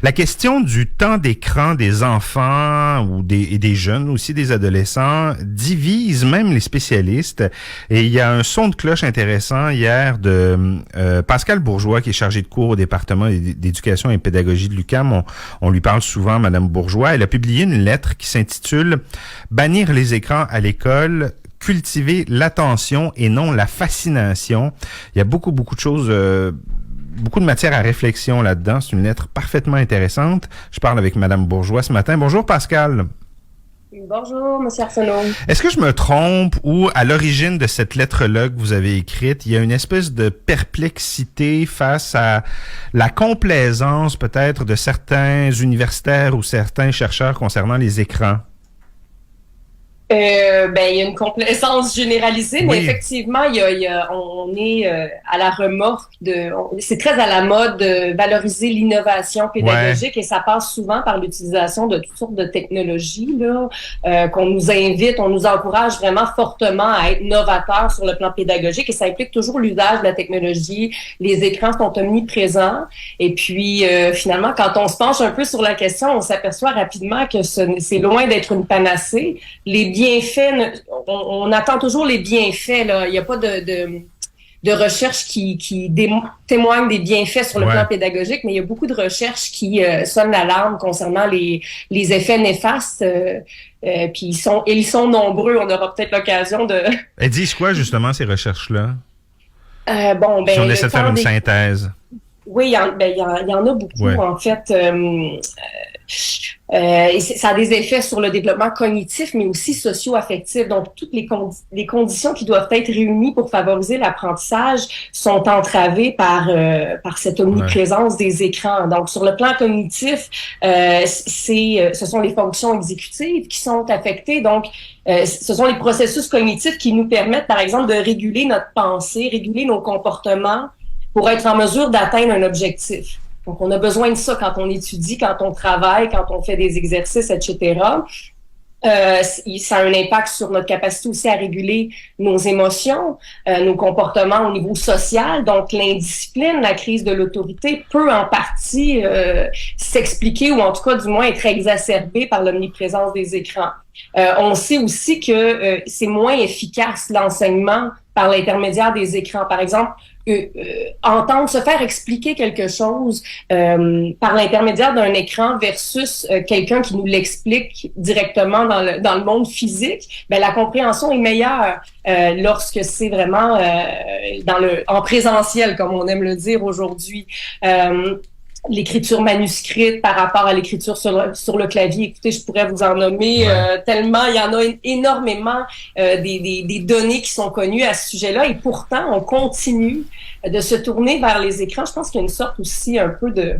La question du temps d'écran des enfants et des jeunes, aussi des adolescents, divise même les spécialistes. Et il y a un son de cloche intéressant hier de Pascal Bourgeois, qui est chargé de cours au département d'éducation et pédagogie de l'UQAM. On lui parle souvent, Madame Bourgeois. Elle a publié une lettre qui s'intitule « Bannir les écrans à l'école ». Cultiver l'attention et non la fascination. Il y a beaucoup de choses, beaucoup de matière à réflexion là-dedans. C'est une lettre parfaitement intéressante. Je parle avec Madame Bourgeois ce matin. Bonjour Pascal. Bonjour, Monsieur Arsenault. Est-ce que je me trompe ou à l'origine de cette lettre-là que vous avez écrite, il y a une espèce de perplexité face à la complaisance peut-être de certains universitaires ou certains chercheurs concernant les écrans? Il y a une complaisance généralisée, mais oui. Effectivement, on est à la remorque c'est très à la mode de valoriser l'innovation pédagogique et ça passe souvent par l'utilisation de toutes sortes de technologies là, qu'on nous invite, on nous encourage vraiment fortement à être novateurs sur le plan pédagogique et ça implique toujours l'usage de la technologie. Les écrans sont omniprésents et puis finalement, quand on se penche un peu sur la question, on s'aperçoit rapidement que c'est loin d'être une panacée. Les bienfaits, on attend toujours les bienfaits, là. Il n'y a pas de recherche qui témoigne des bienfaits sur le plan pédagogique, mais il y a beaucoup de recherches qui sonnent l'alarme concernant les effets néfastes. Puis ils sont nombreux. On aura peut-être l'occasion de... Elles disent quoi, justement, ces recherches-là? Si on essaie de faire une synthèse. Oui, il y en a beaucoup, en fait. Ça a des effets sur le développement cognitif, mais aussi socio-affectif. Donc, toutes les conditions qui doivent être réunies pour favoriser l'apprentissage sont entravées par cette omniprésence des écrans. Donc, sur le plan cognitif, ce sont les fonctions exécutives qui sont affectées. Donc, ce sont les processus cognitifs qui nous permettent, par exemple, de réguler notre pensée, réguler nos comportements pour être en mesure d'atteindre un objectif. Donc, on a besoin de ça quand on étudie, quand on travaille, quand on fait des exercices, etc. Ça a un impact sur notre capacité aussi à réguler nos émotions, nos comportements au niveau social. Donc, l'indiscipline, la crise de l'autorité peut en partie s'expliquer ou en tout cas, du moins, être exacerbée par l'omniprésence des écrans. On sait aussi que c'est moins efficace l'enseignement par l'intermédiaire des écrans. Par exemple, entendre se faire expliquer quelque chose par l'intermédiaire d'un écran versus quelqu'un qui nous l'explique directement dans le monde physique, la compréhension est meilleure lorsque c'est vraiment en présentiel, comme on aime le dire aujourd'hui. L'écriture manuscrite par rapport à l'écriture sur le clavier. Écoutez, je pourrais vous en nommer tellement. Il y en a énormément des données qui sont connues à ce sujet-là et pourtant, on continue de se tourner vers les écrans. Je pense qu'il y a une sorte aussi un peu de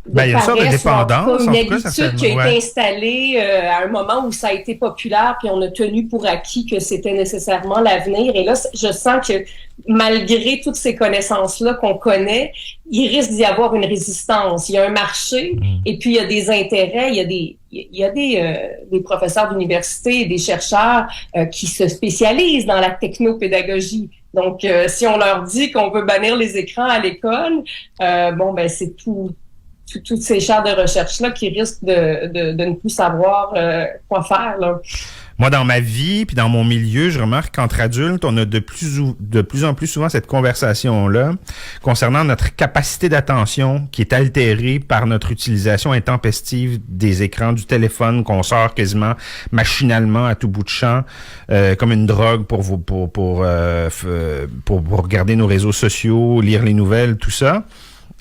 il y a une sorte de dépendance. Une habitude qui a été installée à un moment où ça a été populaire, puis on a tenu pour acquis que c'était nécessairement l'avenir. Et là, je sens que malgré toutes ces connaissances-là qu'on connaît, il risque d'y avoir une résistance. Il y a un marché, et puis il y a des intérêts, il y a des professeurs d'université et des chercheurs qui se spécialisent dans la technopédagogie. Donc, si on leur dit qu'on veut bannir les écrans à l'école, c'est toutes ces chaires de recherche-là qui risquent de ne plus savoir quoi faire, là. Moi, dans ma vie, puis dans mon milieu, je remarque qu'entre adultes, on a de plus en plus souvent cette conversation-là concernant notre capacité d'attention qui est altérée par notre utilisation intempestive des écrans, du téléphone qu'on sort quasiment machinalement à tout bout de champ, comme une drogue pour regarder nos réseaux sociaux, lire les nouvelles, tout ça.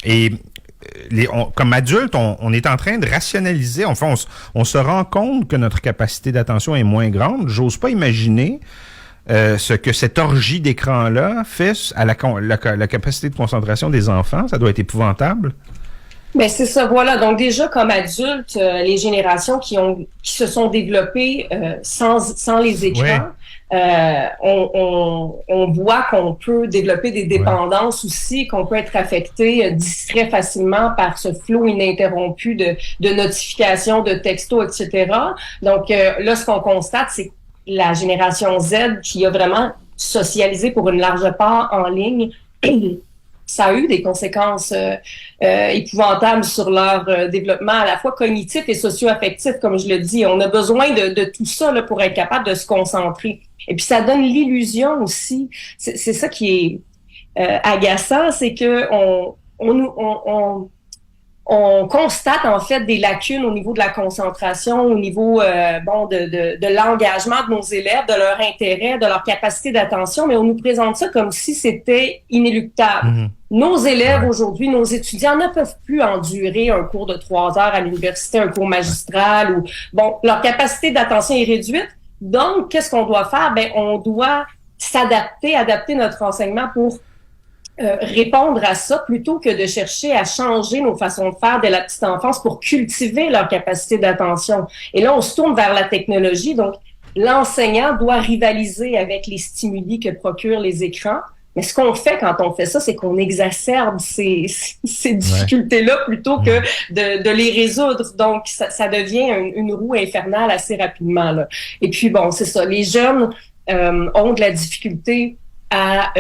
Et comme adulte, on est en train de rationaliser. Enfin, on se rend compte que notre capacité d'attention est moins grande. J'ose pas imaginer ce que cette orgie d'écran-là fait à la capacité de concentration des enfants. Ça doit être épouvantable. Ben c'est ça, voilà. Donc déjà, comme adultes, les générations qui se sont développées sans les écrans, on voit qu'on peut développer des dépendances aussi, qu'on peut être affecté, distrait facilement par ce flot ininterrompu de notifications, de textos, etc. Donc là, ce qu'on constate, c'est que la génération Z qui a vraiment socialisé pour une large part en ligne ça a eu des conséquences épouvantables sur leur développement à la fois cognitif et socio-affectif, comme je le dis. On a besoin de tout ça là, pour être capable de se concentrer. Et puis ça donne l'illusion aussi, c'est ça qui est agaçant, c'est que on constate en fait des lacunes au niveau de la concentration, au niveau de l'engagement de nos élèves, de leur intérêt, de leur capacité d'attention, mais on nous présente ça comme si c'était inéluctable. Mm-hmm. Nos élèves aujourd'hui, nos étudiants ne peuvent plus endurer un cours de 3 heures à l'université, un cours magistral ou leur capacité d'attention est réduite. Donc, qu'est-ce qu'on doit faire? On doit adapter notre enseignement pour répondre à ça plutôt que de chercher à changer nos façons de faire dès la petite enfance pour cultiver leur capacité d'attention. Et là, on se tourne vers la technologie. Donc, l'enseignant doit rivaliser avec les stimuli que procurent les écrans. Mais ce qu'on fait quand on fait ça, c'est qu'on exacerbe ces difficultés-là plutôt que de les résoudre. Donc, ça devient une roue infernale assez rapidement, là. Et puis, c'est ça. Les jeunes ont de la difficulté à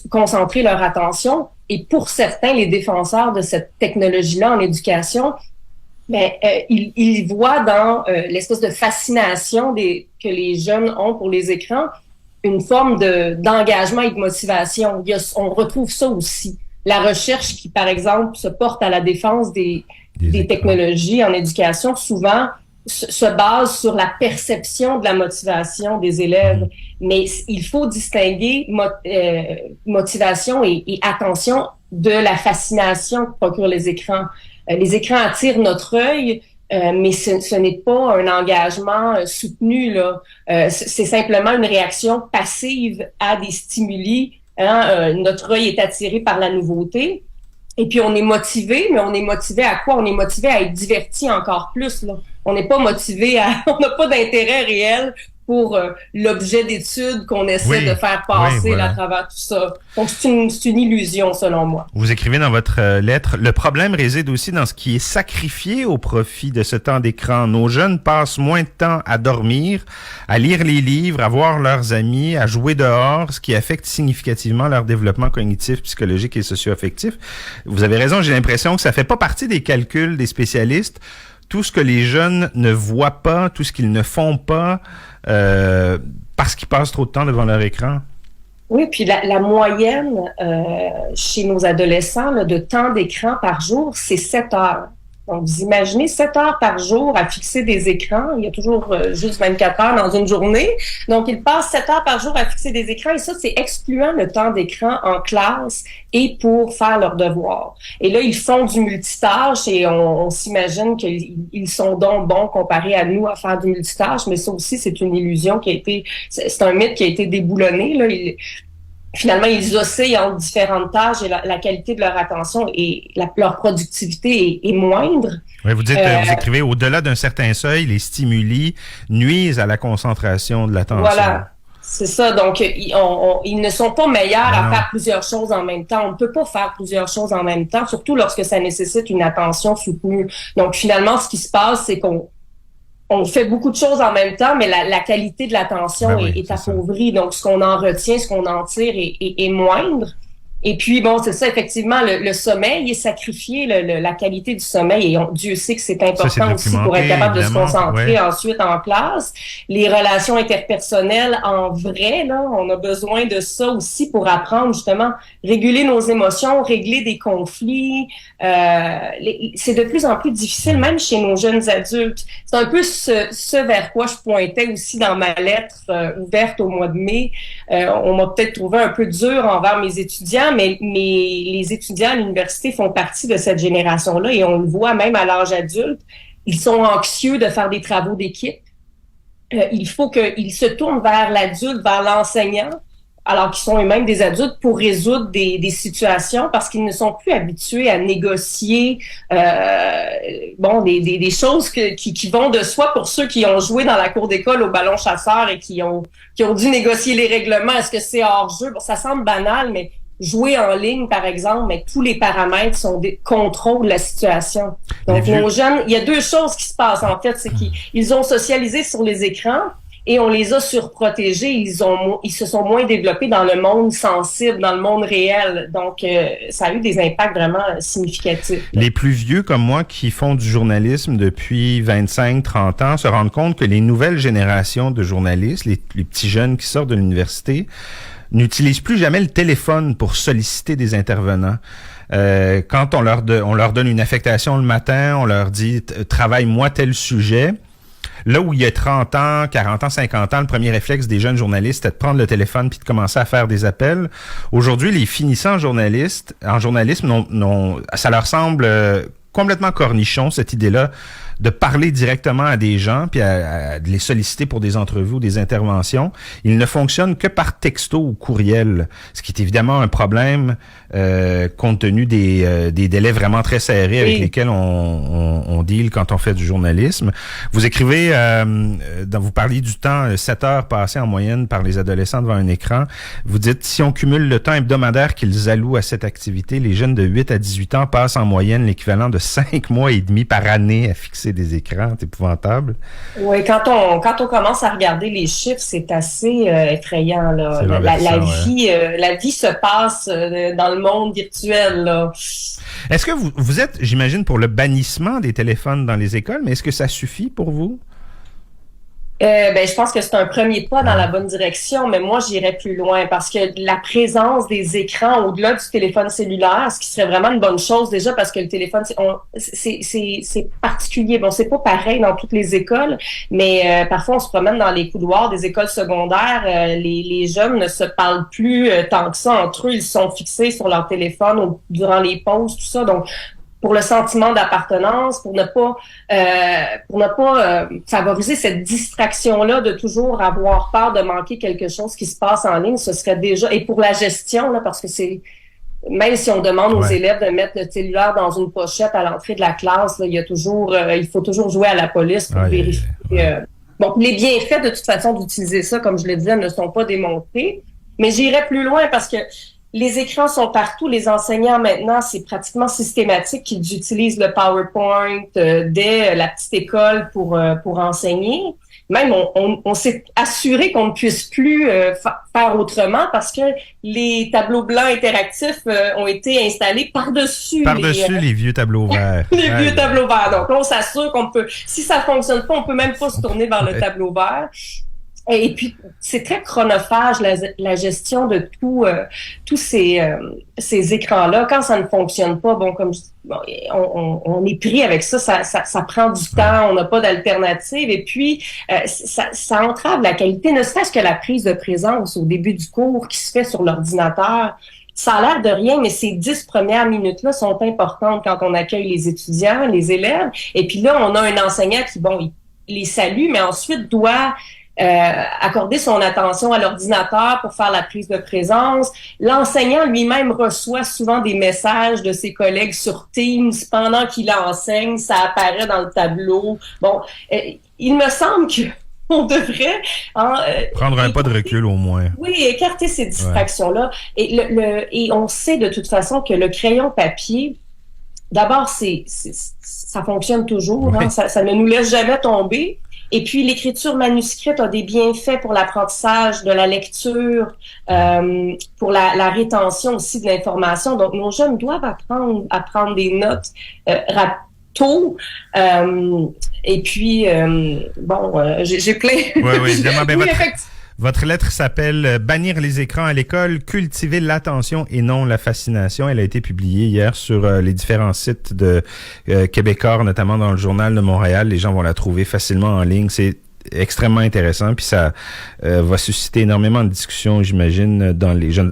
concentrer leur attention. Et pour certains, les défenseurs de cette technologie-là en éducation, ils voient dans l'espèce de fascination que les jeunes ont pour les écrans une forme d'engagement et de motivation. On retrouve ça aussi. La recherche qui, par exemple, se porte à la défense des technologies en éducation, souvent se base sur la perception de la motivation des élèves. Mais il faut distinguer motivation et attention de la fascination que procurent les écrans. Les écrans attirent notre œil, mais ce n'est pas un engagement soutenu, là. C'est simplement une réaction passive à des stimuli. Notre œil est attiré par la nouveauté. Et puis, on est motivé, mais on est motivé à quoi? On est motivé à être diverti encore plus, là. On n'est pas motivé on n'a pas d'intérêt réel pour l'objet d'étude qu'on essaie de faire passer à travers tout ça. Donc, c'est une illusion, selon moi. Vous écrivez dans votre lettre, le problème réside aussi dans ce qui est sacrifié au profit de ce temps d'écran. Nos jeunes passent moins de temps à dormir, à lire les livres, à voir leurs amis, à jouer dehors, ce qui affecte significativement leur développement cognitif, psychologique et socio-affectif. Vous avez raison, j'ai l'impression que ça fait pas partie des calculs des spécialistes. Tout ce que les jeunes ne voient pas, tout ce qu'ils ne font pas, parce qu'ils passent trop de temps devant leur écran. Oui, puis la moyenne chez nos adolescents là, de temps d'écran par jour, c'est 7 heures. Donc, vous imaginez 7 heures par jour à fixer des écrans. Il y a toujours juste 24 heures dans une journée. Donc, ils passent 7 heures par jour à fixer des écrans. Et ça, c'est excluant le temps d'écran en classe et pour faire leurs devoirs. Et là, ils font du multitâche et on s'imagine qu'ils sont donc bons comparés à nous à faire du multitâche. Mais ça aussi, c'est une illusion c'est un mythe qui a été déboulonné, là. Finalement, ils oscillent entre différentes tâches et la qualité de leur attention et leur productivité est moindre. Oui, vous écrivez, au-delà d'un certain seuil, les stimuli nuisent à la concentration de l'attention. Voilà, c'est ça. Donc, ils ne sont pas meilleurs à faire plusieurs choses en même temps. On ne peut pas faire plusieurs choses en même temps, surtout lorsque ça nécessite une attention soutenue. Donc, finalement, ce qui se passe, c'est qu'on fait beaucoup de choses en même temps, mais la qualité de l'attention est appauvrie. Donc, ce qu'on en retient, ce qu'on en tire est moindre. Et puis, c'est ça, effectivement, le sommeil est sacrifié, la qualité du sommeil, et Dieu sait que c'est important aussi pour être capable de se concentrer ensuite en classe. Les relations interpersonnelles en vrai, là, on a besoin de ça aussi pour apprendre justement, réguler nos émotions, régler des conflits. C'est de plus en plus difficile, même chez nos jeunes adultes. C'est un peu ce vers quoi je pointais aussi dans ma lettre ouverte au mois de mai. On m'a peut-être trouvé un peu dur envers mes étudiants, mais les étudiants à l'université font partie de cette génération-là et on le voit même à l'âge adulte. Ils sont anxieux de faire des travaux d'équipe. Il faut qu'ils se tournent vers l'adulte, vers l'enseignant, alors qu'ils sont eux-mêmes des adultes, pour résoudre des situations parce qu'ils ne sont plus habitués à négocier des choses qui vont de soi pour ceux qui ont joué dans la cour d'école au ballon chasseur et qui ont dû négocier les règlements. Est-ce que c'est hors-jeu? Ça semble banal, mais jouer en ligne, par exemple, mais tous les paramètres contrôlent la situation. Donc, nos jeunes, il y a deux choses qui se passent, en fait. C'est qu'ils ont socialisé sur les écrans et on les a surprotégés. Ils se sont moins développés dans le monde sensible, dans le monde réel. Donc, ça a eu des impacts vraiment significatifs. Les plus vieux comme moi qui font du journalisme depuis 25-30 ans se rendent compte que les nouvelles générations de journalistes, les petits jeunes qui sortent de l'université, n'utilisent plus jamais le téléphone pour solliciter des intervenants. Quand on leur donne une affectation le matin, on leur dit « travaille-moi tel sujet », là où il y a 30 ans, 40 ans, 50 ans, le premier réflexe des jeunes journalistes était de prendre le téléphone puis de commencer à faire des appels. Aujourd'hui, les finissants en journalisme, ça leur semble complètement cornichon, cette idée-là de parler directement à des gens puis de les solliciter pour des entrevues ou des interventions. Ils ne fonctionnent que par texto ou courriel, ce qui est évidemment un problème compte tenu des délais vraiment très serrés avec lesquels on deal quand on fait du journalisme. Vous écrivez, vous parliez du temps, 7 heures passées en moyenne par les adolescents devant un écran. Vous dites, si on cumule le temps hebdomadaire qu'ils allouent à cette activité, les jeunes de 8 à 18 ans passent en moyenne l'équivalent de 5 mois et demi par année à fixer des écrans. C'est épouvantable. Oui, quand on commence à regarder les chiffres, c'est assez effrayant, là. La vie se passe dans le monde virtuel, là. Est-ce que vous êtes, j'imagine, pour le bannissement des téléphones dans les écoles, mais est-ce que ça suffit pour vous? Je pense que c'est un premier pas dans la bonne direction, mais moi, j'irais plus loin parce que la présence des écrans au-delà du téléphone cellulaire, ce qui serait vraiment une bonne chose déjà parce que le téléphone, c'est particulier. Bon, c'est pas pareil dans toutes les écoles, mais parfois, on se promène dans les couloirs des écoles secondaires. Les jeunes ne se parlent plus tant que ça entre eux. Ils sont fixés sur leur téléphone durant les pauses, tout ça. Donc, pour le sentiment d'appartenance, pour ne pas favoriser cette distraction-là de toujours avoir peur de manquer quelque chose qui se passe en ligne, ce serait déjà, et pour la gestion, là, parce que c'est, même si on demande aux élèves de mettre le cellulaire dans une pochette à l'entrée de la classe, là, il faut toujours jouer à la police pour vérifier. Bon, les bienfaits, de toute façon, d'utiliser ça, comme je le disais, ne sont pas démontrés, mais j'irais plus loin parce que les écrans sont partout. Les enseignants, maintenant, c'est pratiquement systématique qu'ils utilisent le PowerPoint dès la petite école pour enseigner. Même, on s'est assuré qu'on ne puisse plus faire autrement parce que les tableaux blancs interactifs ont été installés par-dessus les vieux tableaux verts. Les vieux tableaux verts. Donc, là, on s'assure qu'on peut, si ça fonctionne pas, on peut même pas se tourner vers le tableau vert. Et puis, c'est très chronophage, la gestion de tous ces écrans-là. Quand ça ne fonctionne pas, bon, comme je dis, on est pris avec ça, ça prend du temps, on n'a pas d'alternative. Et puis, ça entrave la qualité, ne serait-ce que la prise de présence au début du cours qui se fait sur l'ordinateur. Ça a l'air de rien, mais ces 10 premières minutes-là sont importantes quand on accueille les étudiants, les élèves. Et puis là, on a un enseignant qui, il les salue, mais ensuite doit accorder son attention à l'ordinateur pour faire la prise de présence. L'enseignant lui-même reçoit souvent des messages de ses collègues sur Teams pendant qu'il enseigne, ça apparaît dans le tableau. Bon, il me semble que on devrait prendre un pas de recul au moins. Oui, écarter ces distractions-là. Et on sait de toute façon que le crayon papier, d'abord, ça fonctionne toujours, ça ne nous laisse jamais tomber. Et puis, l'écriture manuscrite a des bienfaits pour l'apprentissage de la lecture, pour la rétention aussi de l'information. Donc, nos jeunes doivent apprendre à prendre des notes tôt. Et puis, j'ai plein... Oui, évidemment. Votre lettre s'appelle « Bannir les écrans à l'école, cultiver l'attention et non la fascination ». Elle a été publiée hier sur les différents sites de Québécois, notamment dans le Journal de Montréal. Les gens vont la trouver facilement en ligne. C'est extrêmement intéressant, puis ça va susciter énormément de discussions, j'imagine,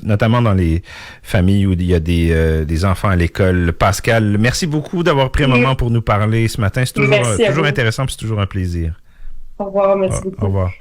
notamment dans les familles où il y a des enfants à l'école. Pascale, merci beaucoup d'avoir pris un moment pour nous parler ce matin. C'est toujours intéressant, puis c'est toujours un plaisir. Au revoir, merci beaucoup. Au revoir.